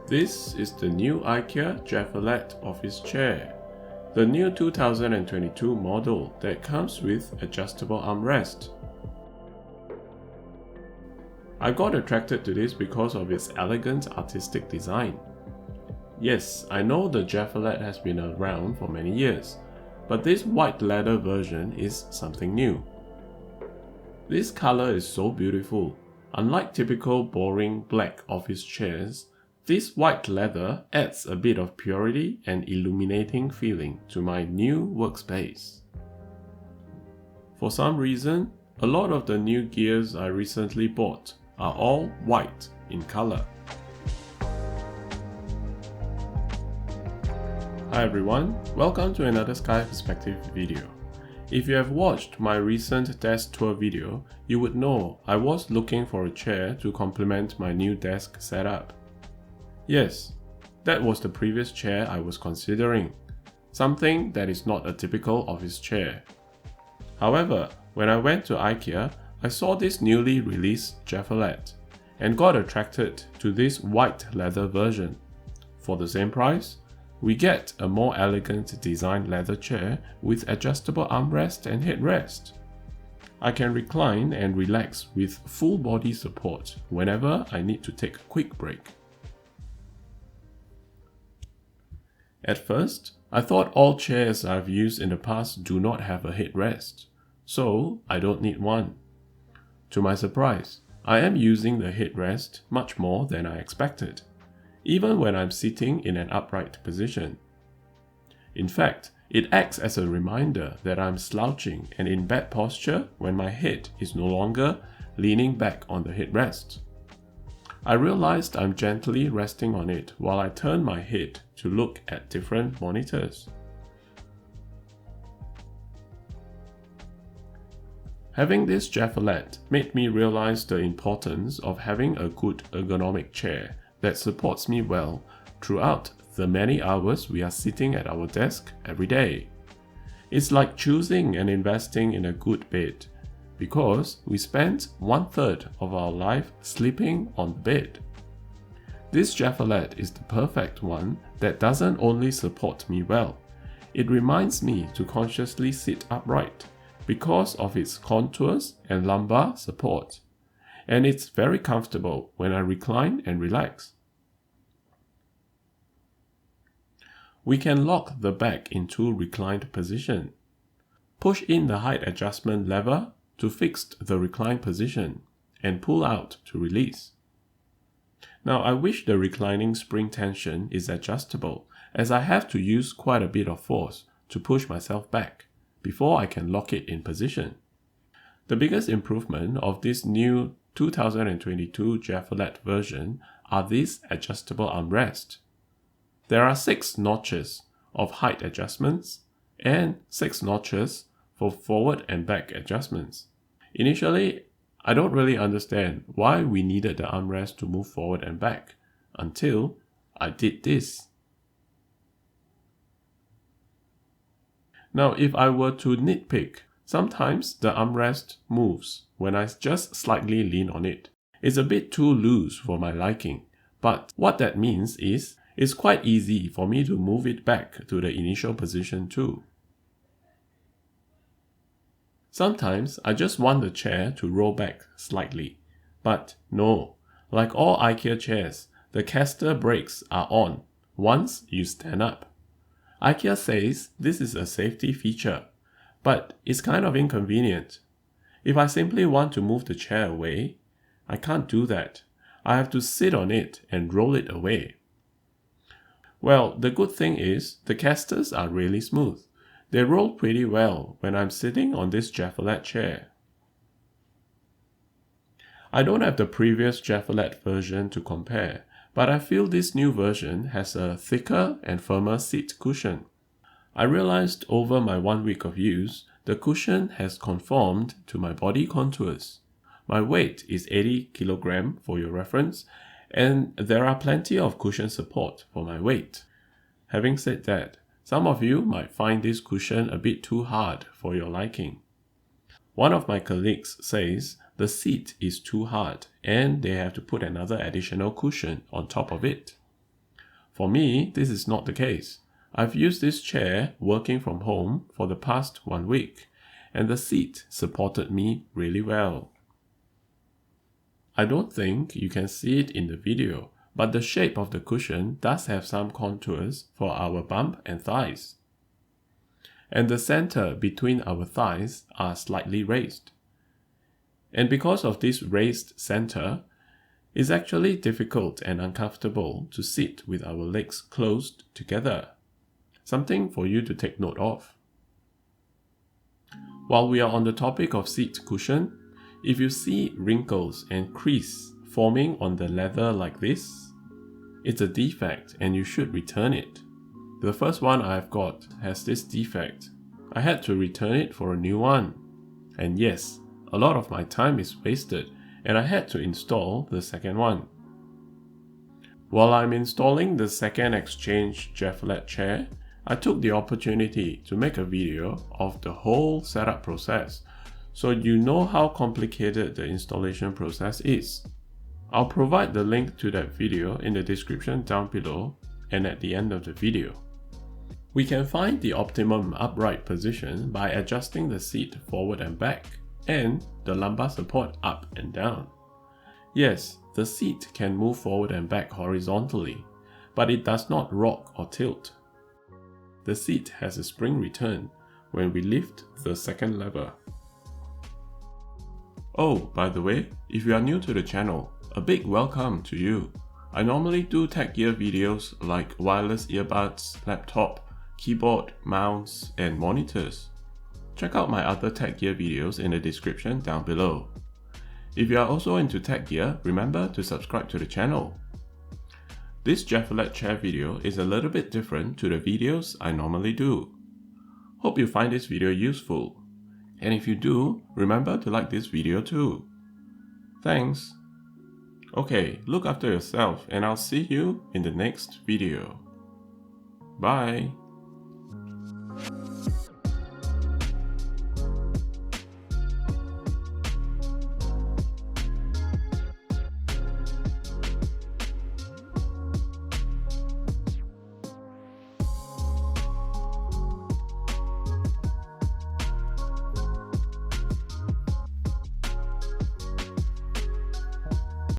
This is the new IKEA Jäävfjallet office chair, the new 2022 model that comes with adjustable armrest. I got attracted to this because of its elegant artistic design. Yes, I know the Jäävfjallet has been around for many years, but this white leather version is something new. This color is so beautiful. Unlike typical boring black office chairs, this white leather adds a bit of purity and illuminating feeling to my new workspace. For some reason, a lot of the new gears I recently bought are all white in color. Hi everyone, welcome to another Sky Perspective video. If you have watched my recent desk tour video, you would know I was looking for a chair to complement my new desk setup. Yes, that was the previous chair I was considering, something that is not a typical office chair. However, when I went to IKEA, I saw this newly released Jäävfjallet and got attracted to this white leather version. For the same price, we get a more elegant designed leather chair with adjustable armrest and headrest. I can recline and relax with full body support whenever I need to take a quick break. At first, I thought all chairs I've used in the past do not have a headrest, so I don't need one. To my surprise, I am using the headrest much more than I expected, even when I'm sitting in an upright position. In fact, it acts as a reminder that I'm slouching and in bad posture when my head is no longer leaning back on the headrest. I realized I'm gently resting on it while I turn my head to look at different monitors. Having this Jäävfjallet made me realize the importance of having a good ergonomic chair that supports me well throughout the many hours we are sitting at our desk every day. It's like choosing and investing in a good bed, because we spend 1/3 of our life sleeping on the bed. This Jäävfjallet is the perfect one that doesn't only support me well, it reminds me to consciously sit upright because of its contours and lumbar support, and it's very comfortable when I recline and relax. We can lock the back into reclined position, push in the height adjustment lever to fix the reclined position, and pull out to release. Now I wish the reclining spring tension is adjustable, as I have to use quite a bit of force to push myself back before I can lock it in position. The biggest improvement of this new 2022 Jäävfjallet version are these adjustable armrests. There are 6 notches of height adjustments and 6 notches for forward and back adjustments. Initially, I don't really understand why we needed the armrest to move forward and back until I did this. Now, if I were to nitpick, sometimes the armrest moves when I just slightly lean on it. It's a bit too loose for my liking, but what that means is it's quite easy for me to move it back to the initial position too. Sometimes I just want the chair to roll back slightly, but no, like all IKEA chairs, the caster brakes are on once you stand up. IKEA says this is a safety feature, but it's kind of inconvenient. If I simply want to move the chair away, I can't do that. I have to sit on it and roll it away. Well, the good thing is the casters are really smooth. They roll pretty well when I'm sitting on this Jäävfjallet chair. I don't have the previous Jäävfjallet version to compare, but I feel this new version has a thicker and firmer seat cushion. I realized over my 1 week of use, the cushion has conformed to my body contours. My weight is 80 kg for your reference, and there are plenty of cushion support for my weight. Having said that, some of you might find this cushion a bit too hard for your liking. One of my colleagues says the seat is too hard and they have to put another additional cushion on top of it. For me, this is not the case. I've used this chair working from home for the past 1 week, and the seat supported me really well. I don't think you can see it in the video, but the shape of the cushion does have some contours for our bum and thighs. And the center between our thighs are slightly raised. And because of this raised center, it's actually difficult and uncomfortable to sit with our legs closed together. Something for you to take note of. While we are on the topic of seat cushion, if you see wrinkles and crease forming on the leather like this, it's a defect and you should return it. The first one I've got has this defect. I had to return it for a new one. And yes, a lot of my time is wasted and I had to install the second one. While I'm installing the second exchange Jarvfjallet chair, I took the opportunity to make a video of the whole setup process so you know how complicated the installation process is. I'll provide the link to that video in the description down below and at the end of the video. We can find the optimum upright position by adjusting the seat forward and back and the lumbar support up and down. Yes, the seat can move forward and back horizontally, but it does not rock or tilt. The seat has a spring return when we lift the second lever. Oh, by the way, if you are new to the channel, a big welcome to you. I normally do tech gear videos like wireless earbuds, laptop, keyboard, mounts, and monitors. Check out my other tech gear videos in the description down below. If you are also into tech gear, remember to subscribe to the channel. This Jarvfjallet chair video is a little bit different to the videos I normally do. Hope you find this video useful. And if you do, remember to like this video too. Thanks. Okay, look after yourself and I'll see you in the next video. Bye.